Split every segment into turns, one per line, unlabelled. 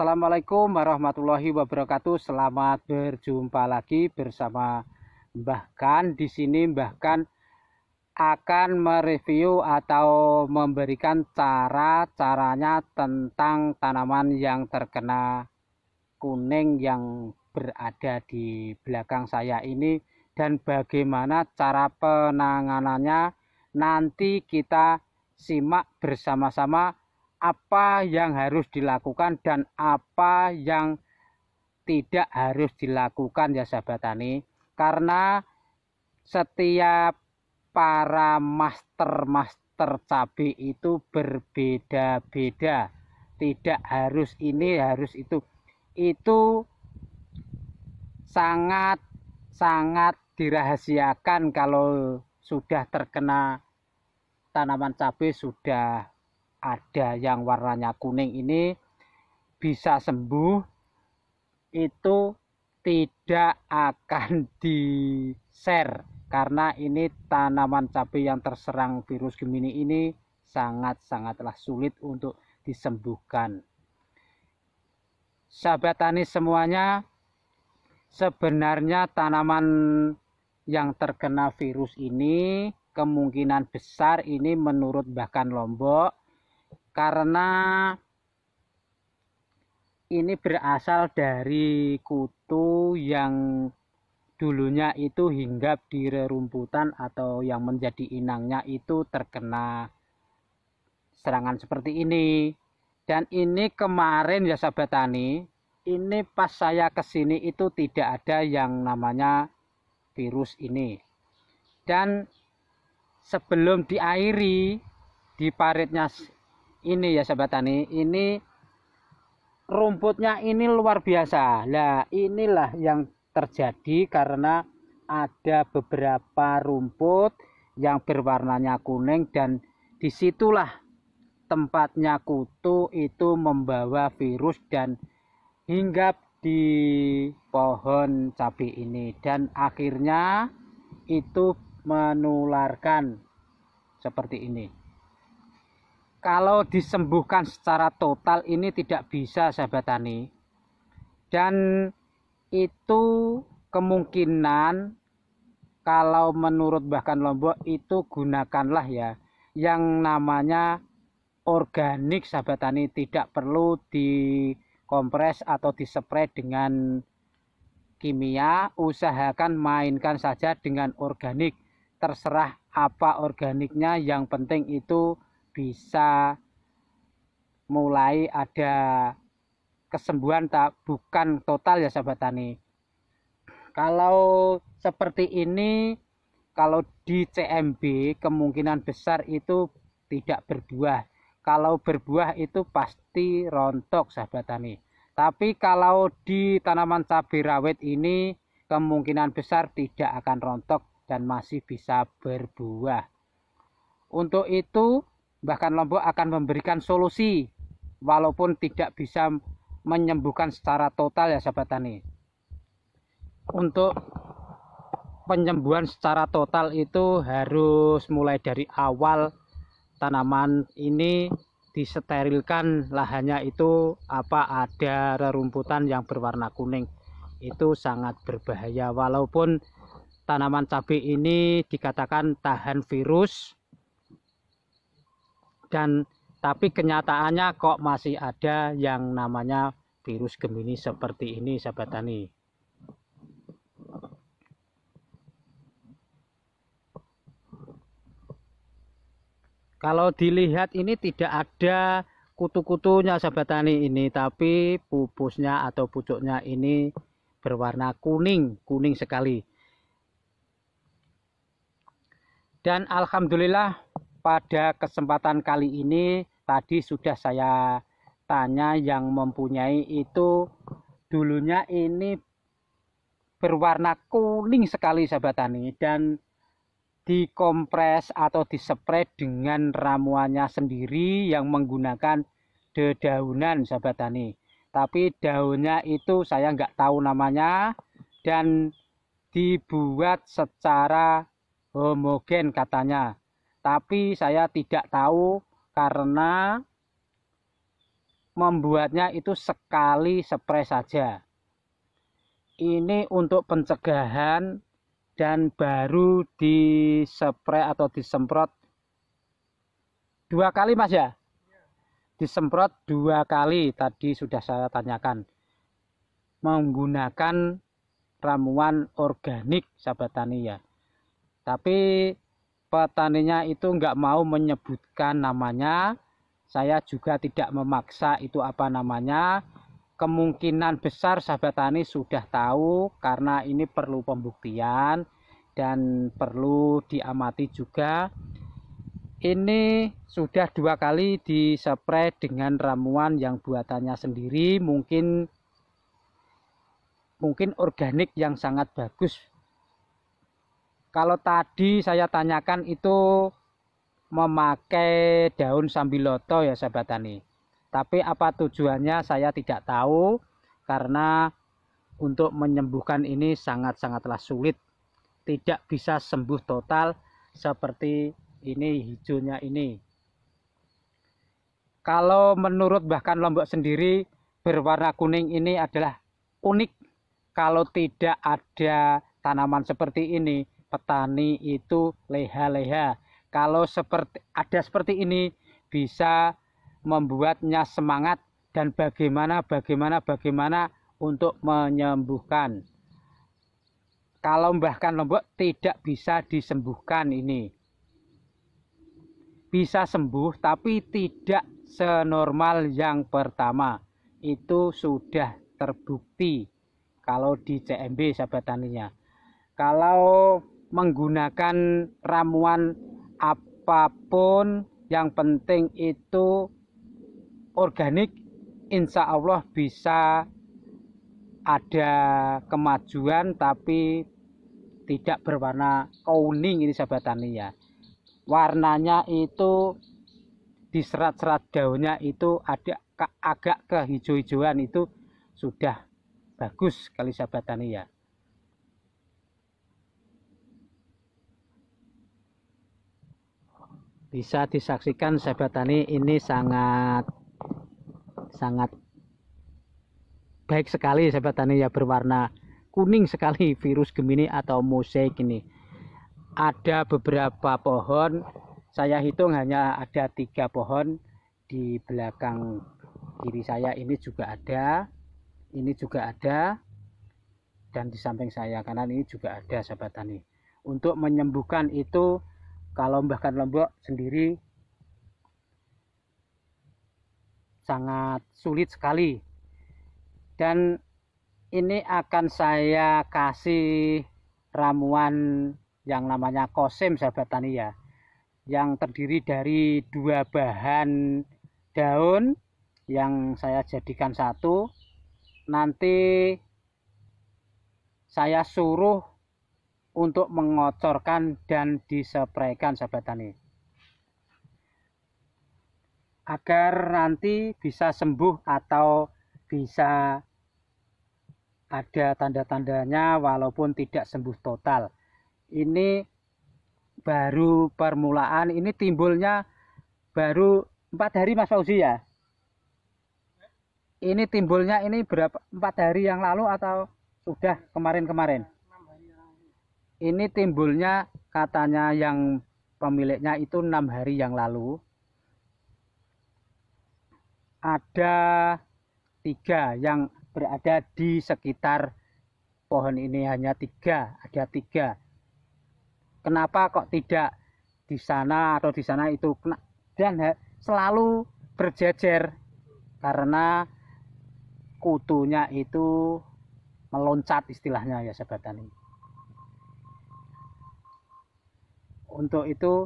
Assalamualaikum warahmatullahi wabarakatuh. Selamat berjumpa lagi bersama Mbah Kan. Di sini Mbah Kan akan mereview atau memberikan caranya tentang tanaman yang terkena kuning yang berada di belakang saya ini dan bagaimana cara penanganannya. Nanti kita simak bersama-sama apa yang harus dilakukan dan apa yang tidak harus dilakukan ya sahabat tani, karena setiap para master cabai itu berbeda-beda, tidak harus ini harus itu sangat dirahasiakan. Kalau sudah terkena tanaman cabai, sudah ada yang warnanya kuning ini bisa sembuh, itu tidak akan di share karena ini tanaman cabai yang terserang virus Gemini ini sangatlah sulit untuk disembuhkan. Sahabat tani semuanya, sebenarnya tanaman yang terkena virus ini kemungkinan besar ini menurut Mbah Kan Lombok, karena ini berasal dari kutu yang dulunya itu hinggap di rerumputan atau yang menjadi inangnya itu terkena serangan seperti ini. Dan ini kemarin ya sahabat tani, ini pas saya kesini itu tidak ada yang namanya virus ini. Dan sebelum diairi di paritnya ini ya sahabat tani, ini rumputnya ini luar biasa. Nah, inilah yang terjadi karena ada beberapa rumput yang berwarnanya kuning dan disitulah tempatnya kutu itu membawa virus dan hinggap di pohon cabai ini dan akhirnya itu menularkan seperti ini. Kalau disembuhkan secara total ini tidak bisa sahabat tani, dan itu kemungkinan kalau menurut Mbah Kan Lombok itu gunakanlah ya yang namanya organik sahabat tani, tidak perlu dikompres atau dispray dengan kimia, usahakan mainkan saja dengan organik, terserah apa organiknya, yang penting itu bisa mulai ada kesembuhan, tak bukan total ya sahabat tani. Kalau seperti ini, kalau di CMB kemungkinan besar itu tidak berbuah. Kalau berbuah itu pasti rontok sahabat tani. Tapi kalau di tanaman cabai rawit ini kemungkinan besar tidak akan rontok dan masih bisa berbuah. Untuk itu Mbah Kan Lombok akan memberikan solusi walaupun tidak bisa menyembuhkan secara total ya sahabat tani. Untuk penyembuhan secara total itu harus mulai dari awal tanaman ini disterilkan lahannya, itu apa ada rerumputan yang berwarna kuning, itu sangat berbahaya. Walaupun tanaman cabai ini dikatakan tahan virus, dan tapi kenyataannya kok masih ada yang namanya virus Gemini seperti ini sahabat tani. Kalau dilihat ini tidak ada kutu-kutunya sahabat tani ini, tapi pupusnya atau pucuknya ini berwarna kuning sekali. Dan alhamdulillah pada kesempatan kali ini tadi sudah saya tanya yang mempunyai itu, dulunya ini berwarna kuning sekali sahabat tani, dan dikompres atau dispray dengan ramuannya sendiri yang menggunakan dedaunan sahabat tani. Tapi daunnya itu saya nggak tahu namanya, dan dibuat secara homogen katanya. Tapi saya tidak tahu karena membuatnya itu sekali spray saja. Ini untuk pencegahan dan baru dispray atau disemprot 2 kali Mas ya? Disemprot 2 kali, tadi sudah saya tanyakan. Menggunakan ramuan organik sahabat tani ya. Tapi petaninya itu nggak mau menyebutkan namanya. Saya juga tidak memaksa itu apa namanya. Kemungkinan besar sahabat tani sudah tahu karena ini perlu pembuktian dan perlu diamati juga. Ini sudah 2 kali dispray dengan ramuan yang buatannya sendiri, mungkin organik yang sangat bagus. Kalau tadi saya tanyakan itu memakai daun sambiloto ya sahabat tani. Tapi apa tujuannya saya tidak tahu karena untuk menyembuhkan ini sangat-sangatlah sulit. Tidak bisa sembuh total seperti ini hijaunya ini. Kalau menurut bahkan Lombok sendiri berwarna kuning ini adalah unik. Kalau tidak ada tanaman seperti ini, petani itu leha-leha. Kalau seperti ini bisa membuatnya semangat dan bagaimana untuk menyembuhkan. Kalau bahkan Lombok tidak bisa disembuhkan ini. Bisa sembuh tapi tidak senormal yang pertama. Itu sudah terbukti kalau di CMB sahabat taninya. Kalau menggunakan ramuan apapun yang penting itu organik, insya Allah bisa ada kemajuan tapi tidak berwarna kuning ini sahabat tani ya. Warnanya itu di serat-serat daunnya itu ada agak kehijau-hijauan, itu sudah bagus sekali sahabat tani ya. Bisa disaksikan sahabat tani, ini sangat baik sekali sahabat tani ya, berwarna kuning sekali virus Gemini atau mosaik ini. Ada beberapa pohon, saya hitung hanya ada 3 pohon. Di belakang kiri saya ini juga ada, ini juga ada, dan di samping saya kanan ini juga ada sahabat tani. Untuk menyembuhkan itu kalau bahkan Lombok sendiri sangat sulit sekali. Dan ini akan saya kasih ramuan yang namanya kosim sahabat tani ya, yang terdiri dari 2 bahan daun yang saya jadikan satu. Nanti saya suruh untuk mengocorkan dan dispraykan sahabat tani, agar nanti bisa sembuh atau bisa ada tanda-tandanya walaupun tidak sembuh total. Ini baru permulaan, ini timbulnya baru 4 hari Mas Fauzi ya. Ini timbulnya ini berapa, 4 hari yang lalu atau sudah kemarin-kemarin? Ini timbulnya katanya yang pemiliknya itu 6 hari yang lalu. Ada 3 yang berada di sekitar pohon ini, hanya 3, ada 3. Kenapa kok tidak di sana atau di sana itu, dan selalu berjejer karena kutunya itu meloncat istilahnya ya sahabat tani. Untuk itu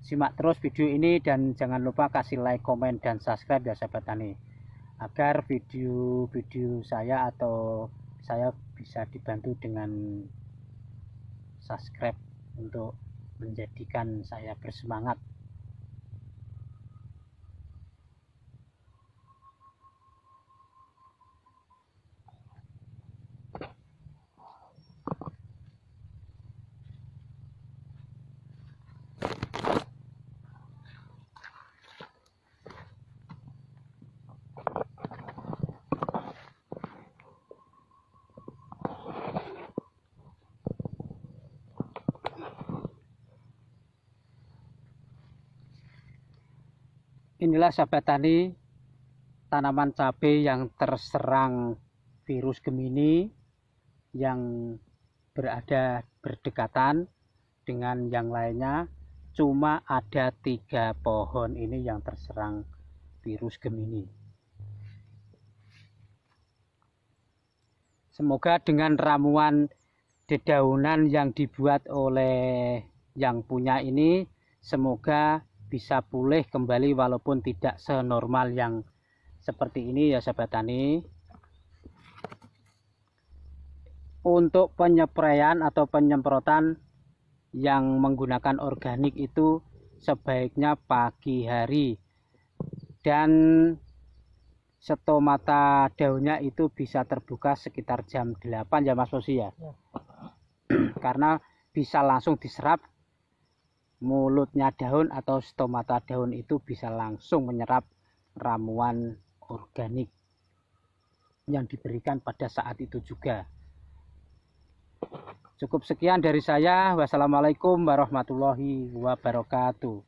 simak terus video ini dan jangan lupa kasih like, komen, dan subscribe ya sahabat tani, agar video-video saya atau saya bisa dibantu dengan subscribe untuk menjadikan saya bersemangat. Inilah sahabat tani, tanaman cabai yang terserang virus Gemini yang berada berdekatan dengan yang lainnya. Cuma ada 3 pohon ini yang terserang virus Gemini. Semoga dengan ramuan dedaunan yang dibuat oleh yang punya ini, semoga bisa pulih kembali walaupun tidak senormal yang seperti ini ya sahabat tani. Untuk penyepraian atau penyemprotan yang menggunakan organik itu sebaiknya pagi hari, dan stomata daunnya itu bisa terbuka sekitar jam 8 ya Mas Fosi ya. Karena bisa langsung diserap, mulutnya daun atau stomata daun itu bisa langsung menyerap ramuan organik yang diberikan pada saat itu juga. Cukup sekian dari saya. Wassalamualaikum warahmatullahi wabarakatuh.